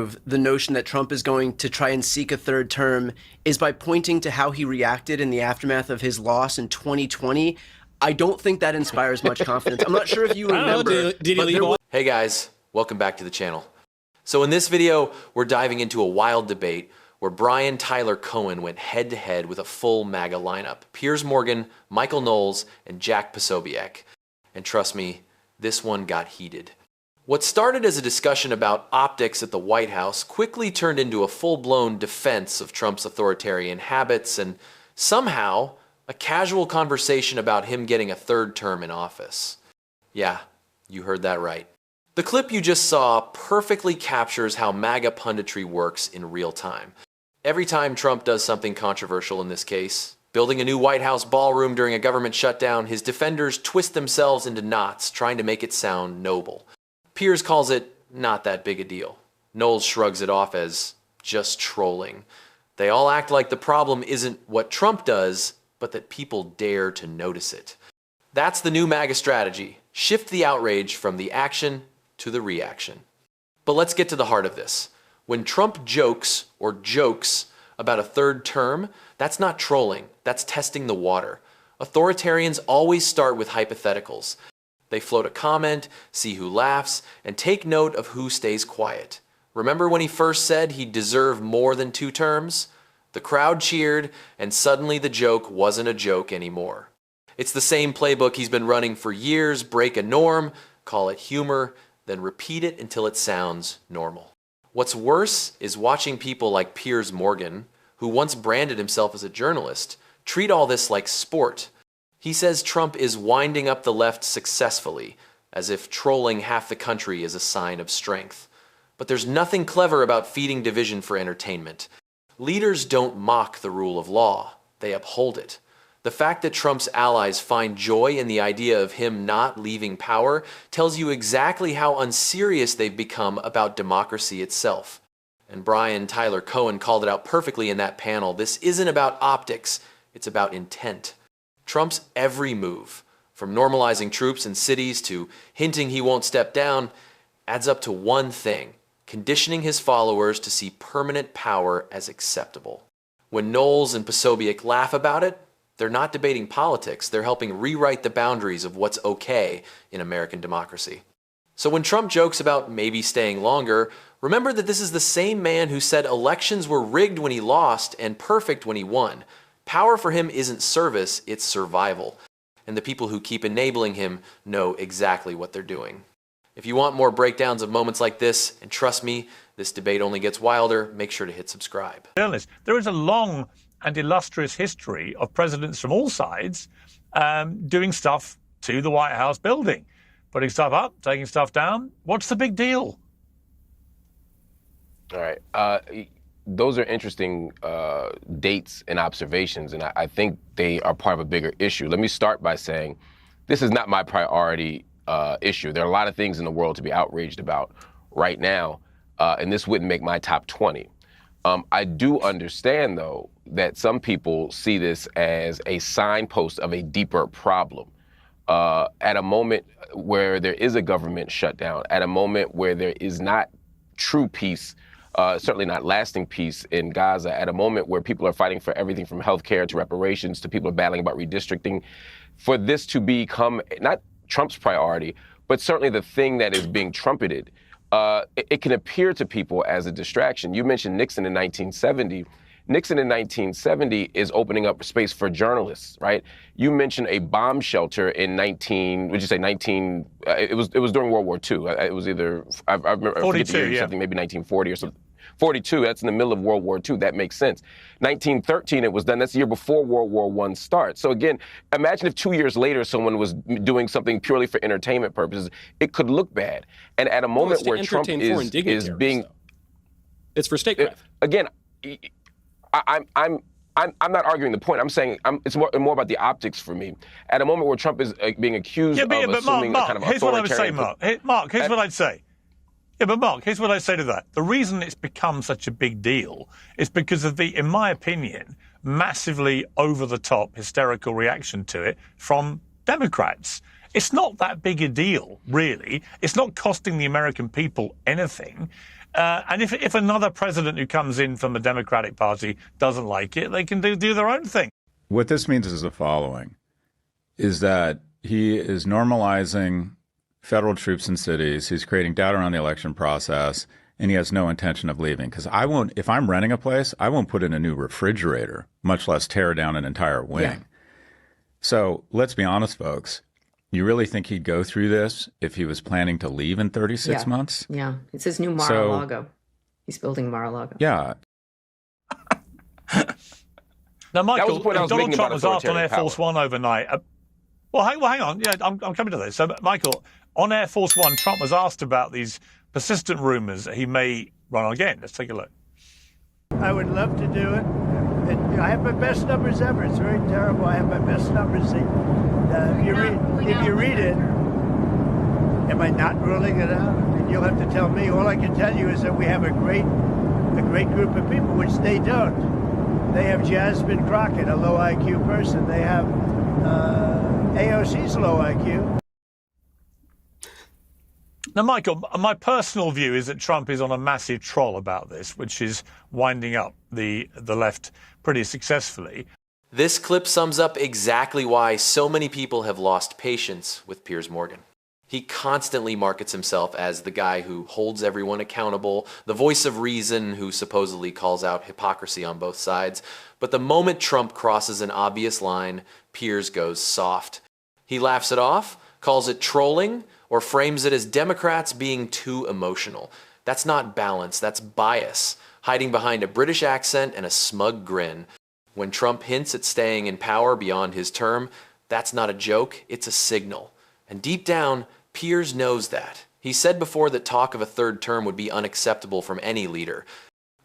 the notion that Trump is going to try and seek a third term is by pointing to how he reacted in the aftermath of his loss in 2020. I don't think that inspires much confidence. I'm not sure if you remember. Hey guys, welcome back to the channel. So in this video, we're diving into a wild debate where Brian Tyler Cohen went head-to-head with a full MAGA lineup. Piers Morgan, Michael Knowles, and Jack Posobiec. And trust me, this one got heated. What started as a discussion about optics at the White House quickly turned into a full-blown defense of Trump's authoritarian habits and somehow a casual conversation about him getting a third term in office. Yeah, you heard that right. The clip you just saw perfectly captures how MAGA punditry works in real time. Every time Trump does something controversial in this case, building a new White House ballroom during a government shutdown, his defenders twist themselves into knots trying to make it sound noble. Piers calls it not that big a deal. Knowles shrugs it off as just trolling. They all act like the problem isn't what Trump does, but that people dare to notice it. That's the new MAGA strategy. Shift the outrage from the action to the reaction. But let's get to the heart of this. When Trump jokes about a third term, that's not trolling, that's testing the water. Authoritarians always start with hypotheticals. They float a comment, see who laughs, and take note of who stays quiet. Remember when he first said he'd deserve more than 2 terms? The crowd cheered, and suddenly the joke wasn't a joke anymore. It's the same playbook he's been running for years: break a norm, call it humor, then repeat it until it sounds normal. What's worse is watching people like Piers Morgan, who once branded himself as a journalist, treat all this like sport. He says Trump is winding up the left successfully, as if trolling half the country is a sign of strength. But there's nothing clever about feeding division for entertainment. Leaders don't mock the rule of law, they uphold it. The fact that Trump's allies find joy in the idea of him not leaving power tells you exactly how unserious they've become about democracy itself. And Brian Tyler Cohen called it out perfectly in that panel. This isn't about optics, it's about intent. Trump's every move, from normalizing troops in cities to hinting he won't step down, adds up to one thing: conditioning his followers to see permanent power as acceptable. When Knowles and Posobiec laugh about it, they're not debating politics, they're helping rewrite the boundaries of what's okay in American democracy. So when Trump jokes about maybe staying longer, remember that this is the same man who said elections were rigged when he lost and perfect when he won. Power for him isn't service, it's survival. And the people who keep enabling him know exactly what they're doing. If you want more breakdowns of moments like this, and trust me, this debate only gets wilder, make sure to hit subscribe. There is a long and illustrious history of presidents from all sides doing stuff to the White House building. Putting stuff up, taking stuff down. What's the big deal? All right. Those are interesting dates and observations, and I think they are part of a bigger issue. Let me start by saying this is not my priority issue. There are a lot of things in the world to be outraged about right now, and this wouldn't make my top 20. I do understand, though, that some people see this as a signpost of a deeper problem. At a moment where there is a government shutdown, at a moment where there is not true peace, certainly not lasting peace in Gaza, at a moment where people are fighting for everything from healthcare to reparations to people are battling about redistricting, for this to become not Trump's priority, but certainly the thing that is being trumpeted, it can appear to people as a distraction. You mentioned Nixon in 1970. Nixon in 1970 is opening up space for journalists, right? You mentioned a bomb shelter in it was during World War II. It was either, I remember, 42, yeah. Something, maybe 1940 or something. 42, that's in the middle of World War II. That makes sense. 1913, it was done. That's the year before World War I starts. So again, imagine if 2 years later someone was doing something purely for entertainment purposes. It could look bad. And at a moment where Trump is being... though. It's for statecraft. Again, I'm not arguing the point. I'm saying it's more about the optics for me. At a moment where Trump is being accused of assuming a kind of here's what I would say, authoritarian... Mark, here's what I'd say. Yeah, but Mark, here's what I say to that. The reason it's become such a big deal is because of the, in my opinion, massively over-the-top hysterical reaction to it from Democrats. It's not that big a deal, really. It's not costing the American people anything. And if another president who comes in from the Democratic Party doesn't like it, they can do their own thing. What this means is the following, is that he is normalizing federal troops in cities. He's creating doubt around the election process, and he has no intention of leaving. Because if I'm renting a place, I won't put in a new refrigerator, much less tear down an entire wing. Yeah. So let's be honest, folks. You really think he'd go through this if he was planning to leave in 36 months? Yeah. It's his new Mar-a-Lago. He's building Mar-a-Lago. Yeah. Now, Michael, Donald Trump was asked on Air Force One overnight. Well, hang on. Yeah, I'm coming to this. So, Michael, on Air Force One, Trump was asked about these persistent rumors that he may run again. Let's take a look. I would love to do it. I have my best numbers ever. It's very terrible. I have my best numbers. If you read it, am I not ruling it out? And you'll have to tell me. All I can tell you is that we have a great group of people, which they don't. They have Jasmine Crockett, a low IQ person. They have AOC's low IQ. Now, Michael, my personal view is that Trump is on a massive troll about this, which is winding up the left pretty successfully. This clip sums up exactly why so many people have lost patience with Piers Morgan. He constantly markets himself as the guy who holds everyone accountable, the voice of reason who supposedly calls out hypocrisy on both sides. But the moment Trump crosses an obvious line, Piers goes soft. He laughs it off, calls it trolling, or frames it as Democrats being too emotional. That's not balance, that's bias, hiding behind a British accent and a smug grin. When Trump hints at staying in power beyond his term, that's not a joke, it's a signal. And deep down, Piers knows that. He said before that talk of a third term would be unacceptable from any leader.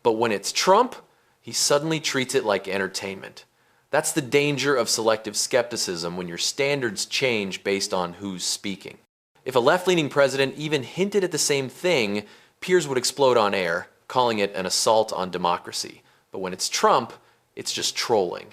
But when it's Trump, he suddenly treats it like entertainment. That's the danger of selective skepticism when your standards change based on who's speaking. If a left-leaning president even hinted at the same thing, Piers would explode on air, calling it an assault on democracy. But when it's Trump, it's just trolling.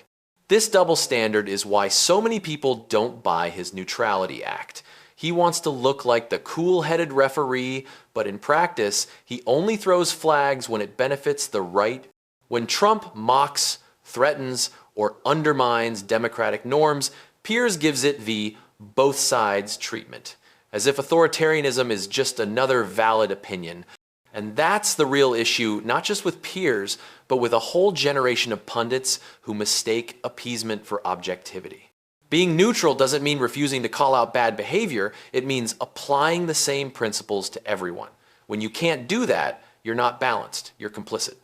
This double standard is why so many people don't buy his neutrality act. He wants to look like the cool-headed referee, but in practice, he only throws flags when it benefits the right. When Trump mocks, threatens, or undermines democratic norms, Piers gives it the both sides treatment, as if authoritarianism is just another valid opinion. And that's the real issue, not just with Piers, but with a whole generation of pundits who mistake appeasement for objectivity. Being neutral doesn't mean refusing to call out bad behavior, it means applying the same principles to everyone. When you can't do that, you're not balanced, you're complicit.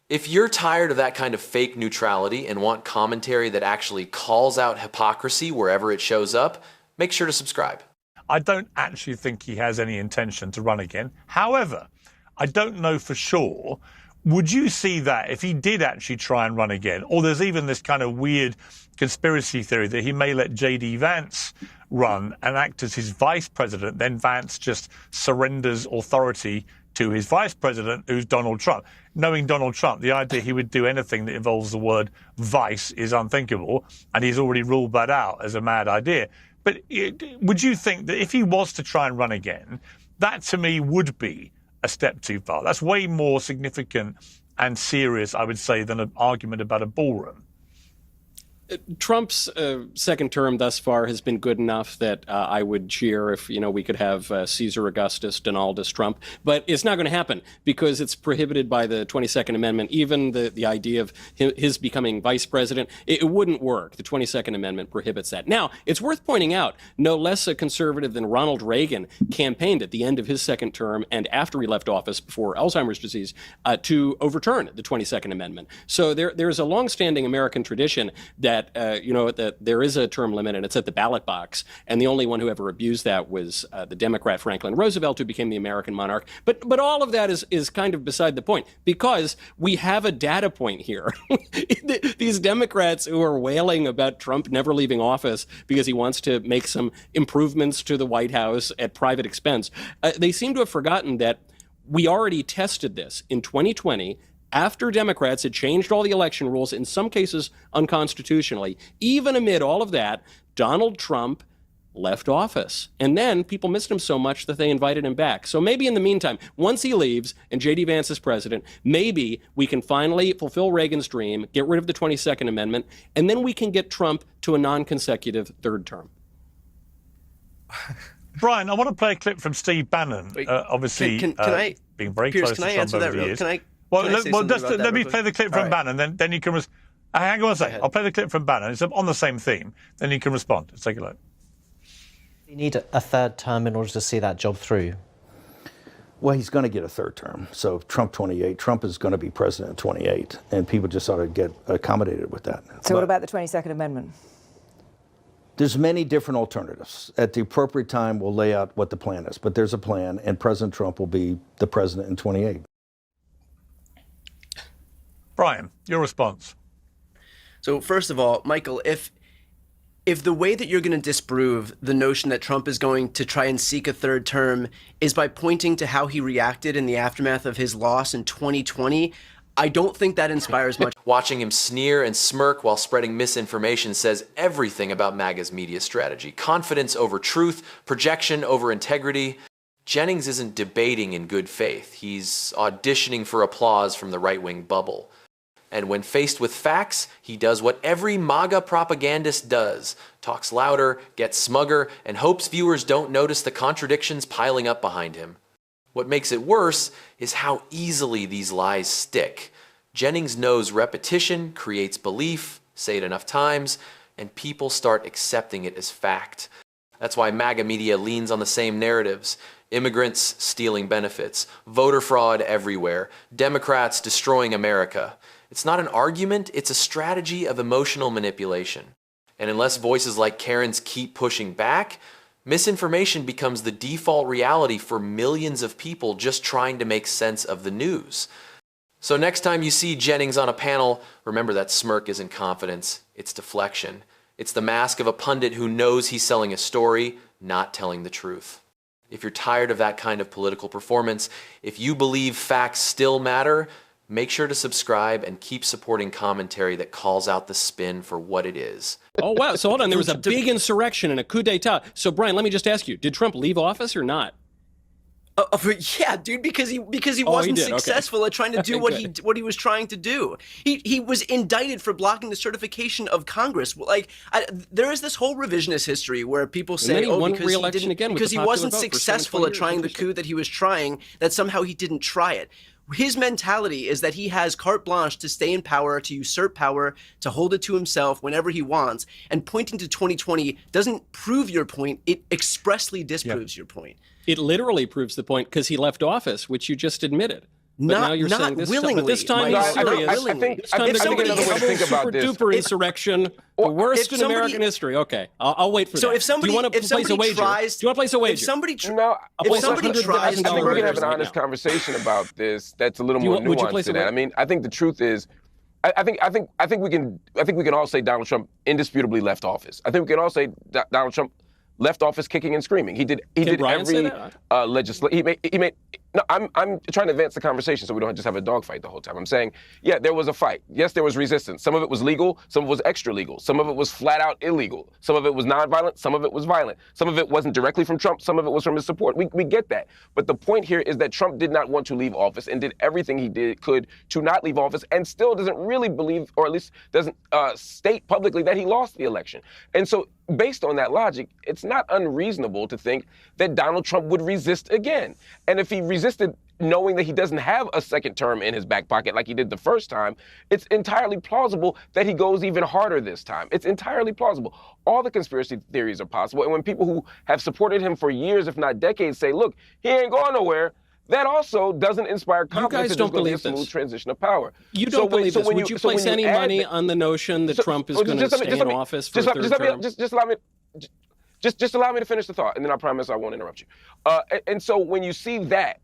If you're tired of that kind of fake neutrality and want commentary that actually calls out hypocrisy wherever it shows up, make sure to subscribe. I don't actually think he has any intention to run again. However, I don't know for sure. Would you see that if he did actually try and run again? Or there's even this kind of weird conspiracy theory that he may let J.D. Vance run and act as his vice president, then Vance just surrenders authority to his vice president, who's Donald Trump. Knowing Donald Trump, the idea he would do anything that involves the word vice is unthinkable, and he's already ruled that out as a mad idea. But would you think that if he was to try and run again, that to me would be a step too far? That's way more significant and serious, I would say, than an argument about a ballroom. Trump's second term thus far has been good enough that I would cheer if, we could have Caesar Augustus, Donaldus Trump. But it's not going to happen because it's prohibited by the 22nd Amendment. Even the idea of his becoming vice president, it wouldn't work. The 22nd Amendment prohibits that. Now, it's worth pointing out, no less a conservative than Ronald Reagan campaigned at the end of his second term and after he left office before Alzheimer's disease to overturn the 22nd Amendment. So there's a longstanding American tradition that that there is a term limit and it's at the ballot box. And the only one who ever abused that was the Democrat Franklin Roosevelt, who became the American monarch. But all of that is kind of beside the point because we have a data point here. These Democrats who are wailing about Trump never leaving office because he wants to make some improvements to the White House at private expense, they seem to have forgotten that we already tested this in 2020 after Democrats had changed all the election rules, in some cases unconstitutionally. Even amid all of that, Donald Trump left office. And then people missed him so much that they invited him back. So maybe in the meantime, once he leaves and J.D. Vance is president, maybe we can finally fulfill Reagan's dream, get rid of the 22nd Amendment, and then we can get Trump to a non-consecutive third term. Brian, I want to play a clip from Steve Bannon. Wait, obviously, can I, being very Piers, close can to I Trump answer over that the real? years. Can I Well, say something just about that let me real play the clip from Bannon, then you can. Hang on a second. I'll play the clip from Bannon. It's on the same theme. Then you can respond. Let's take a look. You need a third term in order to see that job through. Well, he's going to get a third term. So Trump 28, Trump is going to be president in 28, and people just ought to get accommodated with that. So what about the 22nd Amendment? There's many different alternatives. At the appropriate time, we'll lay out what the plan is. But there's a plan, and President Trump will be the president in 28. Brian, your response. So first of all, Michael, if the way that you're going to disprove the notion that Trump is going to try and seek a third term is by pointing to how he reacted in the aftermath of his loss in 2020, I don't think that inspires much. Watching him sneer and smirk while spreading misinformation says everything about MAGA's media strategy. Confidence over truth, projection over integrity. Jennings isn't debating in good faith. He's auditioning for applause from the right-wing bubble. And when faced with facts, he does what every MAGA propagandist does. Talks louder, gets smugger, and hopes viewers don't notice the contradictions piling up behind him. What makes it worse is how easily these lies stick. Jennings knows repetition creates belief, say it enough times, and people start accepting it as fact. That's why MAGA media leans on the same narratives. Immigrants stealing benefits, voter fraud everywhere, Democrats destroying America. It's not an argument, it's a strategy of emotional manipulation. And unless voices like Karen's keep pushing back, misinformation becomes the default reality for millions of people just trying to make sense of the news. So next time you see Jennings on a panel, remember that smirk isn't confidence, it's deflection. It's the mask of a pundit who knows he's selling a story, not telling the truth. If you're tired of that kind of political performance, if you believe facts still matter, make sure to subscribe and keep supporting commentary that calls out the spin for what it is. Oh, wow. So hold on. There was a big insurrection and a coup d'etat. So, Brian, let me just ask you, did Trump leave office or not? Yeah, dude, because he wasn't successful at trying to do what he was trying to do. He was indicted for blocking the certification of Congress. Like there is this whole revisionist history where people say, because he wasn't successful at trying the coup that he was trying, that somehow he didn't try it. His mentality is that he has carte blanche to stay in power, to usurp power, to hold it to himself whenever he wants. And pointing to 2020 doesn't prove your point. It expressly disproves your point. It literally proves the point because he left office, which you just admitted. But now you're saying this willingly. Time, but this time he's serious. I think another way to think about this. Super duper insurrection, the worst in American history. Okay, I'll wait for that. So if somebody, do you want to place a wager? Do you want to place a wager? If somebody tries, I think we can have an honest conversation about this. That's a little more nuanced to that. I mean, I think the truth is, I think we can all say Donald Trump indisputably left office. I think we can all say Donald Trump left office kicking and screaming. He did every legislation. He made. No, I'm trying to advance the conversation so we don't just have a dogfight the whole time. I'm saying, yeah, there was a fight. Yes, there was resistance. Some of it was legal. Some of it was extra legal. Some of it was flat out illegal. Some of it was nonviolent. Some of it was violent. Some of it wasn't directly from Trump. Some of it was from his support. We get that. But the point here is that Trump did not want to leave office and did everything he could to not leave office, and still doesn't really believe, or at least doesn't state publicly, that he lost the election. And so based on that logic, it's not unreasonable to think that Donald Trump would resist again. And if he resisted knowing that he doesn't have a second term in his back pocket like he did the first time, it's entirely plausible that he goes even harder this time. It's entirely plausible. All the conspiracy theories are possible. And when people who have supported him for years, if not decades, say, look, he ain't going nowhere, that also doesn't inspire confidence that there's going to be a smooth transition of power. You don't believe this. Would you place any money on the notion that Trump is going to stay in office for a third term? Just allow me to finish the thought, and then I promise I won't interrupt you. And so when you see that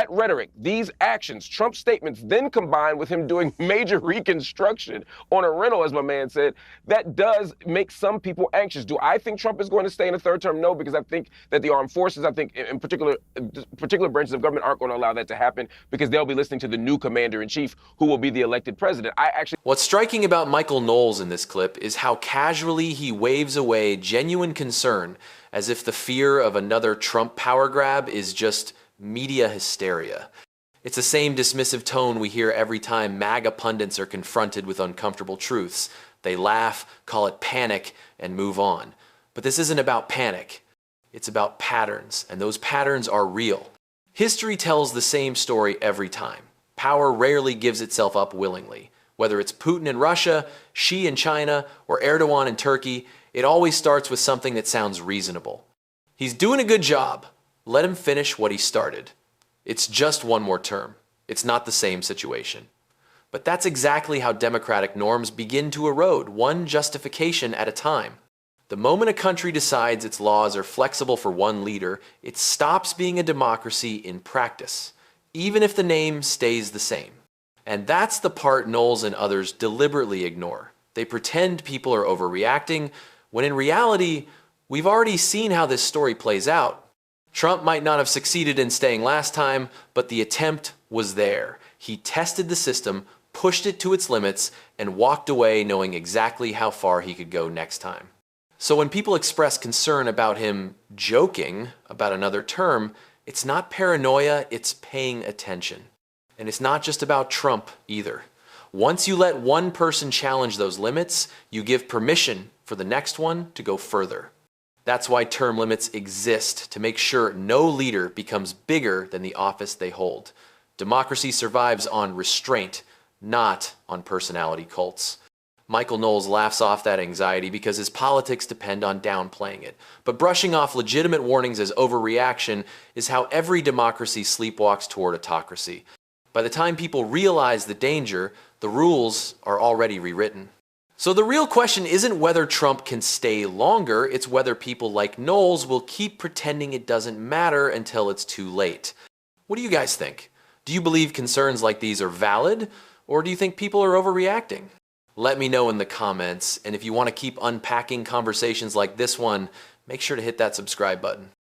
rhetoric, these actions, Trump's statements, then combined with him doing major reconstruction on a rental, as my man said, that does make some people anxious. Do I think Trump is going to stay in a third term? No, because I think that the armed forces, I think in particular branches of government aren't going to allow that to happen because they'll be listening to the new commander-in-chief who will be the elected president. What's striking about Michael Knowles in this clip is how casually he waves away genuine concern as if the fear of another Trump power grab is just media hysteria. It's the same dismissive tone we hear every time MAGA pundits are confronted with uncomfortable truths. They laugh, call it panic, and move on. But this isn't about panic. It's about patterns, and those patterns are real. History tells the same story every time. Power rarely gives itself up willingly. Whether it's Putin in Russia, Xi in China, or Erdogan in Turkey, it always starts with something that sounds reasonable. He's doing a good job. Let him finish what he started. It's just one more term. It's not the same situation. But that's exactly how democratic norms begin to erode, one justification at a time. The moment a country decides its laws are flexible for one leader, it stops being a democracy in practice, even if the name stays the same. And that's the part Knowles and others deliberately ignore. They pretend people are overreacting, when in reality, we've already seen how this story plays out. Trump might not have succeeded in staying last time, but the attempt was there. He tested the system, pushed it to its limits, and walked away knowing exactly how far he could go next time. So when people express concern about him joking about another term, it's not paranoia, it's paying attention. And it's not just about Trump either. Once you let one person challenge those limits, you give permission for the next one to go further. That's why term limits exist, to make sure no leader becomes bigger than the office they hold. Democracy survives on restraint, not on personality cults. Michael Knowles laughs off that anxiety because his politics depend on downplaying it. But brushing off legitimate warnings as overreaction is how every democracy sleepwalks toward autocracy. By the time people realize the danger, the rules are already rewritten. So the real question isn't whether Trump can stay longer, it's whether people like Knowles will keep pretending it doesn't matter until it's too late. What do you guys think? Do you believe concerns like these are valid, or do you think people are overreacting? Let me know in the comments, and if you want to keep unpacking conversations like this one, make sure to hit that subscribe button.